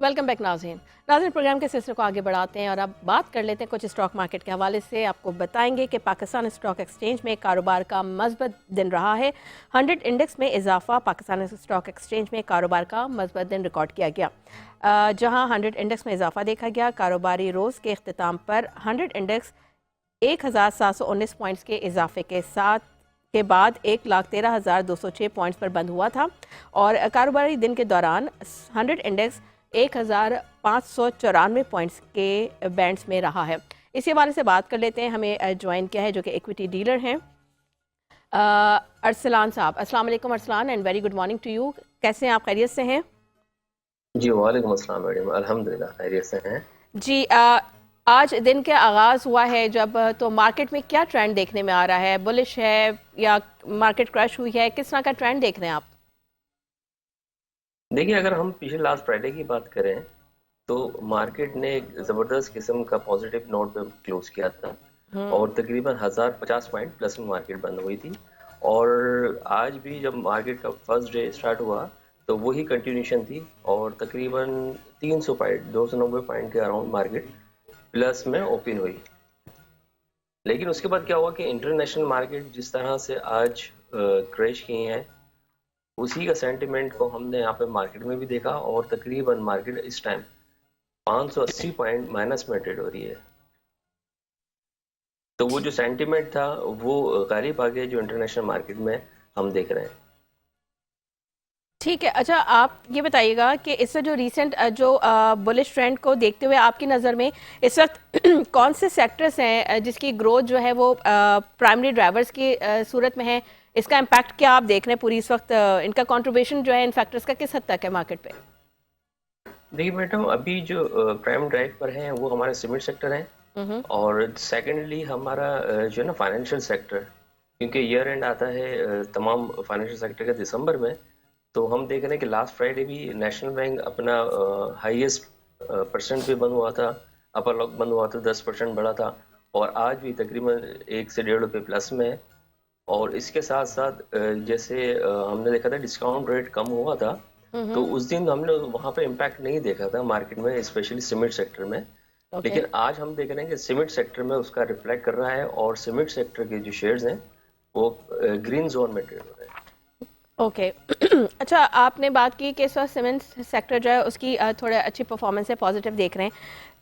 Welcome back नाज़रीन। Programme के सिलसिले को आगे बढ़ाते हैं और अब बात कर लेते हैं कुछ स्टॉक मार्केट के हवाले से। आपको बताएंगे कि पाकिस्तान स्टॉक एक्सचेंज में कारोबार का मज़बूत दिन रहा है। 100 इंडेक्स में इजाफा, पाकिस्तान स्टॉक एक्सचेंज में कारोबार का मज़बूत दिन रिकॉर्ड किया गया। जहां 100 इंडेक्स में इजाफा देखा गया। कारोबारी रोज़ के अख्ताम पर 100 इंडेक्स 1719 पॉइंट्स के इजाफे के साथ के बाद 1,13,206 पॉइंट्स पर बंद हुआ था और कारोबारी दिन के दौरान 100 इंडेक्स 1,594 पॉइंट्स के बैंड्स में रहा है। इसी हवाले से बात कर लेते हैं। हमें ज्वाइन किया है जो कि इक्विटी डीलर हैं अरसलान साहब। अस्सलाम वालेकुम Arsalan and very good morning to you. कैसे हैं आप, खैरियत से हैं? जी वालेकुम अस्सलाम मैडम, अल्हम्दुलिल्लाह खैरियत से हैं। जी, आज दिन के आगाज़ हुआ है जब, तो मार्केट में क्या ट्रेंड देखने में आ रहा है? बुलिश है या मार्केट क्रैश हुई है? किस तरह का ट्रेंड देख रहे हैं आप? देखिए, अगर हम पिछले लास्ट फ्राइडे की बात करें तो मार्केट ने एक ज़बरदस्त किस्म का पॉजिटिव नोट पे क्लोज किया था हम्म। और तकरीबन 1050 पॉइंट प्लस में मार्केट बंद हुई थी। और आज भी जब मार्केट का फर्स्ट डे स्टार्ट हुआ तो वही कंटिन्यूशन थी और तकरीबन 300 पॉइंट 290 पॉइंट के अराउंड मार्केट प्लस में ओपन हुई। लेकिन उसके बाद क्या हुआ कि इंटरनेशनल मार्केट जिस तरह से आज क्रैश किए हैं, उसी का सेंटिमेंट को हमने यहाँ पे मार्केट में भी देखा और तकरीबन मार्केट इस टाइम 580 पॉइंट माइनस में ट्रेड हो रही है। तो वो जो सेंटिमेंट था वो गालिब आ गया जो इंटरनेशनल मार्केट में हम देख रहे हैं। ठीक है। अच्छा, आप ये बताइएगा कि इससे जो रीसेंट जो बुलिश ट्रेंड को देखते हुए आपकी नज़र में इस वक्त कौन से सेक्टर्स हैं जिसकी ग्रोथ जो है वो प्राइमरी ड्राइवर्स की सूरत में है? इसका इम्पैक्ट क्या आप देख रहे हैं पूरी इस वक्त? इनका कंट्रीब्यूशन जो है इन फैक्टर्स का किस हद तक है मार्केट पे? देखिए मैडम, अभी जो प्राइम ड्राइव पर हैं वो हमारे सीमेंट सेक्टर हैं हम्म। और सेकेंडली हमारा जो है ना फाइनेंशियल सेक्टर, क्योंकि ईयर एंड आता है तमाम फाइनेंशियल सेक्टर का दिसंबर में। तो हम देख रहे हैं कि लास्ट फ्राइडे भी नेशनल बैंक अपना हाईएस्ट परसेंट पे बंद हुआ था, अपर लॉक बंद हुआ था, 10% बढ़ा था और आज भी तकरीबन 1 से 1.5 रुपये प्लस में है। और इसके साथ साथ जैसे हमने देखा था डिस्काउंट रेट कम हुआ था, तो हम्म। उस दिन हमने वहाँ पे इम्पैक्ट नहीं देखा था मार्केट में, स्पेशली सीमेंट सेक्टर में। ओके। लेकिन आज हम देख रहे हैं कि सीमेंट सेक्टर में उसका रिफ्लेक्ट कर रहा है और सीमेंट सेक्टर के जो शेयर्स हैं वो ग्रीन जोन में ट्रेड हो रहे हैं। ओके। अच्छा, आपने बात की कि इस वक्त सीमेंट सेक्टर जो है उसकी थोड़ा अच्छी परफॉर्मेंस है, पॉजिटिव देख रहे हैं।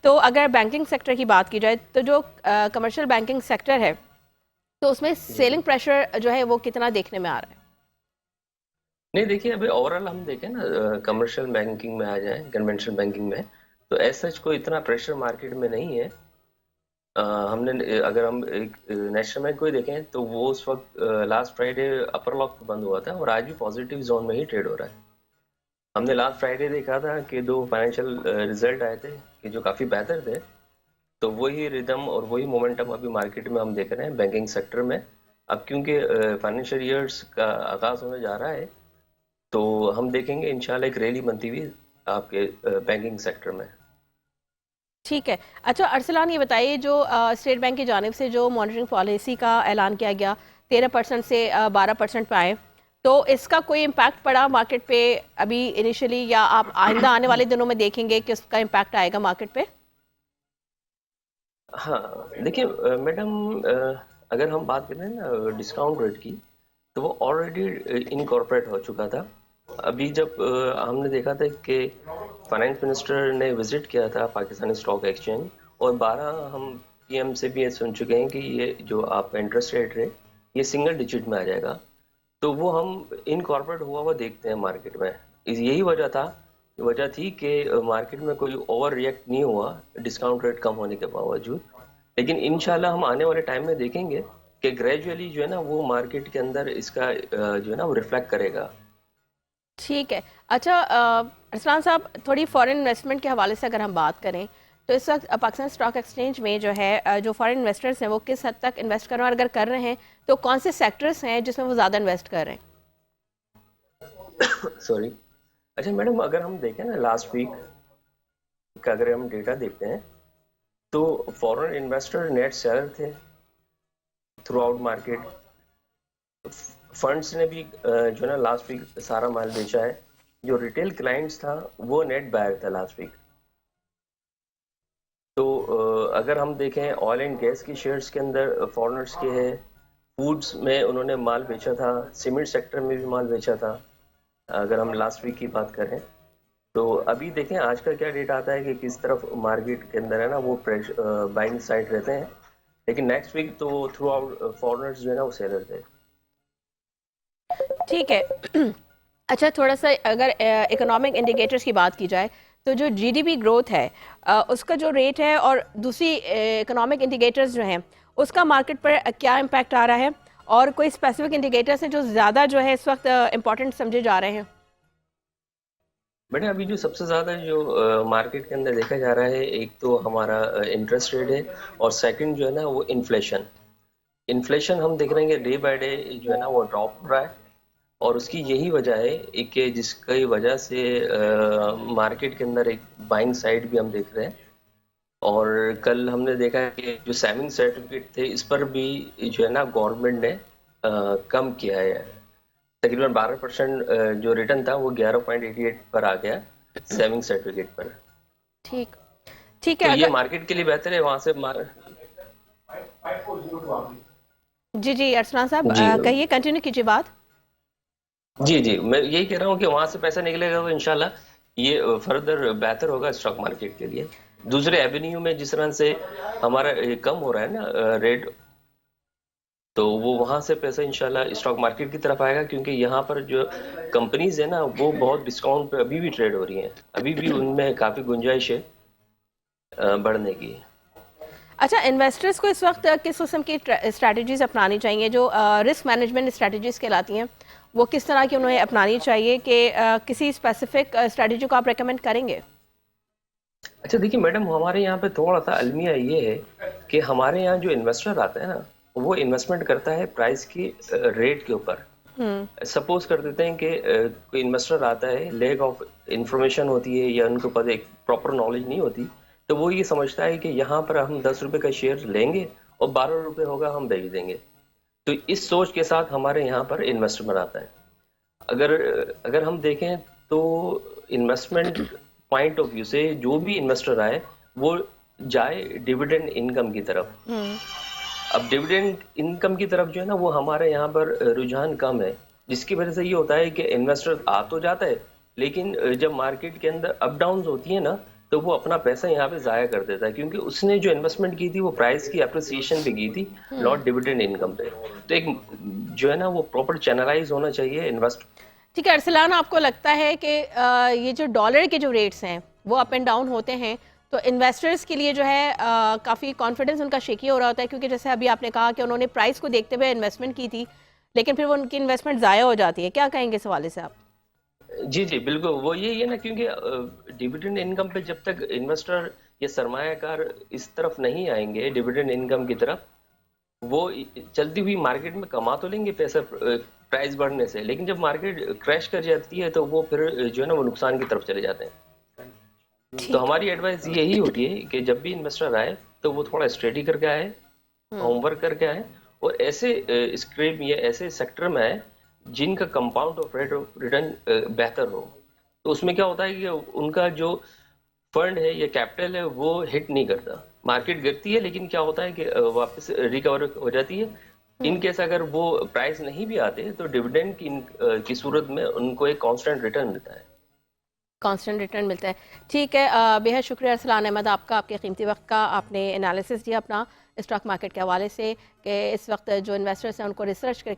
तो अगर बैंकिंग सेक्टर की बात की जाए तो जो कमर्शियल बैंकिंग सेक्टर है तो उसमें जी जी। सेलिंग प्रेशर जो है वो कितना देखने में आ रहा है? नहीं देखिए, अभी ओवरऑल हम देखें ना, कमर्शियल बैंकिंग में आ जाए, कन्वेंशनल बैंकिंग में, तो एज सच कोई इतना प्रेशर मार्केट में नहीं है। हमने अगर हम एक नेशनल बैंक को ही देखें तो वो उस वक्त लास्ट फ्राइडे अपर लॉक पे बंद हुआ था और आज भी पॉजिटिव जोन में ही ट्रेड हो रहा है। हमने लास्ट फ्राइडे देखा था कि दो फाइनेंशियल रिजल्ट आए थे कि जो काफ़ी बेहतर थे, तो वही रिदम और वही मोमेंटम अभी मार्केट में हम देख रहे हैं बैंकिंग सेक्टर में। अब क्योंकि फाइनेंशियल ईयर्स का आगाज़ होने जा रहा है तो हम देखेंगे इंशाल्लाह एक रैली बनती हुई आपके बैंकिंग सेक्टर में। ठीक है। अच्छा अरसलान, ये बताइए जो स्टेट बैंक की जानिब से जो मॉनिटरिंग पॉलिसी का ऐलान किया गया 13% से 12% पे आए, तो इसका कोई इम्पैक्ट पड़ा मार्केट पे अभी इनिशियली, या आप आइंदा आने वाले दिनों में देखेंगे कि उसका इम्पैक्ट आएगा मार्केट पे? हाँ देखिए मैडम, अगर हम बात करें ना डिस्काउंट रेट की, तो वो ऑलरेडी इनकॉर्पोरेट हो चुका था। अभी जब हमने देखा था कि फाइनेंस मिनिस्टर ने विजिट किया था पाकिस्तानी स्टॉक एक्सचेंज और 12 हम पीएम से भी ये सुन चुके हैं कि ये जो आपका इंटरेस्ट रेट है ये सिंगल डिजिट में आ जाएगा। तो वो हम इनकॉर्पोरेट हुआ हुआ देखते हैं मार्केट में। यही वजह थी कि मार्केट में कोई ओवर रिएक्ट नहीं हुआ डिस्काउंट रेट कम होने के बावजूद। लेकिन इंशाल्लाह हम आने वाले टाइम में देखेंगे कि ग्रेजुअली जो है ना वो मार्केट के अंदर इसका जो है ना वो रिफ्लेक्ट करेगा। ठीक है। अच्छा अरसलान साहब, थोड़ी फॉरेन इन्वेस्टमेंट के हवाले से अगर हम बात करें तो इस वक्त पाकिस्तान स्टॉक एक्सचेंज में जो है जो फॉरेन इन्वेस्टर्स हैं वो किस हद तक इन्वेस्ट कर रहे हैं, और अगर कर रहे हैं तो कौन से सेक्टर्स हैं जिसमें वो ज़्यादा इन्वेस्ट कर रहे हैं? सॉरी। अच्छा मैडम, अगर हम देखें ना लास्ट वीक का अगर हम डेटा देखते हैं तो फॉरेन इन्वेस्टर नेट सेलर थे थ्रू आउट मार्केट। फंड्स ने भी जो है ना लास्ट वीक सारा माल बेचा है जो रिटेल क्लाइंट्स था वो नेट बायर था लास्ट वीक। तो अगर हम देखें ऑयल एंड गैस की शेयर्स के अंदर फॉरेनर्स के हैं, फूड्स में उन्होंने माल बेचा था, सीमेंट सेक्टर में भी माल बेचा था, अगर हम लास्ट वीक की बात करें। तो अभी देखें आज का क्या डेट आता है कि किस तरफ मार्केट के अंदर है ना वो बाइंग साइड रहते हैं, लेकिन नेक्स्ट वीक तो थ्रू आउट फॉरेनर्स जो है ना वो सेलर थे। ठीक है। अच्छा, थोड़ा सा अगर इकोनॉमिक इंडिकेटर्स की बात की जाए तो जो जीडीपी ग्रोथ है उसका जो रेट है और दूसरी इकोनॉमिक इंडिकेटर्स जो हैं उसका मार्केट पर क्या इम्पैक्ट आ रहा है, और कोई स्पेसिफिक इंडिकेटर्स हैं जो ज़्यादा जो है इस वक्त इम्पोर्टेंट समझे जा रहे हैं? बेटा अभी जो सबसे ज़्यादा जो मार्केट के अंदर देखा जा रहा है, एक तो हमारा इंटरेस्ट रेट है, और सेकंड जो है ना वो इन्फ्लेशन। इन्फ्लेशन हम देख रहे हैं कि डे बाय डे जो है ना वो ड्रॉप हो रहा है, और उसकी यही वजह है कि जिसकी वजह से मार्केट के अंदर एक बाइंग साइड भी हम देख रहे हैं। और कल हमने देखा है कि जो सेविंग सर्टिफिकेट थे इस पर भी जो है ना गवर्नमेंट ने कम किया है। तकरीबन 12% जो रिटर्न था वो 11.88 पर आ गया सेविंग सर्टिफिकेट पर। ठीक ठीक है। तो ये अगर मार्केट के लिए बेहतर है, वहां से जी जी अरसलान साहब जी कहिए, कंटिन्यू कीजिए बात। जी जी मैं यही कह रहा हूँ कि वहां से पैसा निकलेगा तो इंशाल्लाह ये फर्दर बेहतर होगा स्टॉक मार्केट के लिए। दूसरे एवेन्यू में जिस तरह से हमारा ये कम हो रहा है ना रेट, तो वो वहां से पैसा इंशाल्लाह स्टॉक मार्केट की तरफ आएगा, क्योंकि यहाँ पर जो कंपनीज है ना वो बहुत डिस्काउंट पे अभी भी ट्रेड हो रही हैं, अभी भी उनमें काफी गुंजाइश है बढ़ने की। अच्छा, इन्वेस्टर्स को इस वक्त किस किस्म की स्ट्रैटेजीज अपनानी चाहिए जो रिस्क मैनेजमेंट स्ट्रैटेजीज कहलाती हैं, वो किस तरह की उन्हें अपनानी चाहिए कि किसी स्पेसिफिक स्ट्रैटेजी को आप रेकमेंड करेंगे? अच्छा देखिए मैडम, हमारे यहाँ पे थोड़ा सा अलमिया ये है कि हमारे यहाँ जो इन्वेस्टर आता है ना वो इन्वेस्टमेंट करता है प्राइस की रेट के ऊपर। सपोज कर देते हैं कि कोई इन्वेस्टर आता है, लैक ऑफ इंफॉर्मेशन होती है या उनको पता एक प्रॉपर नॉलेज नहीं होती, तो वो ये समझता है कि यहाँ पर हम 10 रुपए का शेयर लेंगे और 12 रुपए होगा हम बेच देंगे। तो इस सोच के साथ हमारे यहाँ पर इन्वेस्टमेंट आता है। अगर अगर हम देखें तो इन्वेस्टमेंट पॉइंट ऑफ व्यू से जो भी इन्वेस्टर आए वो जाए डिविडेंड इनकम की तरफ। अब डिविडेंड इनकम की तरफ जो है ना वो हमारे यहाँ पर रुझान कम है, जिसकी वजह से ये होता है कि इन्वेस्टर आ तो जाता है, लेकिन जब मार्केट के अंदर अप डाउन होती है ना तो वो अपना पैसा यहाँ पे जाया कर देता है, क्योंकि उसने जो इन्वेस्टमेंट की थी वो प्राइस की अप्रिसिएशन पे की थी, नॉट डिविडेंड इनकम पे। तो एक जो है ना वो प्रॉपर चैनलाइज होना चाहिए इन्वेस्ट। ठीक है अरसलान, आपको लगता है कि ये जो डॉलर के जो रेट्स हैं वो अप एंड डाउन होते हैं तो इन्वेस्टर्स के लिए जो है काफ़ी कॉन्फिडेंस उनका शेकी हो रहा होता है, क्योंकि जैसे अभी आपने कहा कि उन्होंने प्राइस को देखते हुए इन्वेस्टमेंट की थी लेकिन फिर वो उनकी इन्वेस्टमेंट ज़ाया हो जाती है, क्या कहेंगे इस हवाले से आप? जी जी बिल्कुल, वो यही है ना, क्योंकि डिविडेंड इनकम पे जब तक इन्वेस्टर या सरमायाकार इस तरफ नहीं आएंगे डिविडेंड इनकम की तरफ, वो चलती हुई मार्केट में कमा तो लेंगे पैसा प्राइस बढ़ने से, लेकिन जब मार्केट क्रैश कर जाती है तो वो फिर जो है ना वो नुकसान की तरफ चले जाते हैं। तो ठीक। हमारी एडवाइस यही होती है कि जब भी इन्वेस्टर आए तो वो थोड़ा स्टडी करके आए, होमवर्क करके आए, और ऐसे स्ट्रीम या ऐसे सेक्टर में आए जिनका compound of rate of return बेहतर हो। तो उसमें क्या होता है कि उनका जो फंड है या कैपिटल है वो हिट नहीं करता, मार्केट गिरती है लेकिन क्या होता है कि वापस रिकवर हो जाती है। इन केस अगर वो प्राइस नहीं भी आते तो डिविडेंड की सूरत में उनको एक कांस्टेंट रिटर्न मिलता है। कांस्टेंट रिटर्न मिलता है। ठीक है, बेहद शुक्रिया अरसलान अहमद आपका, आपके कीमती वक्त का। आपने एनालिसिस दिया अपना स्टॉक मार्केट के हवाले से कि इस वक्त जो इन्वेस्टर्स हैं उनको रिसर्च करके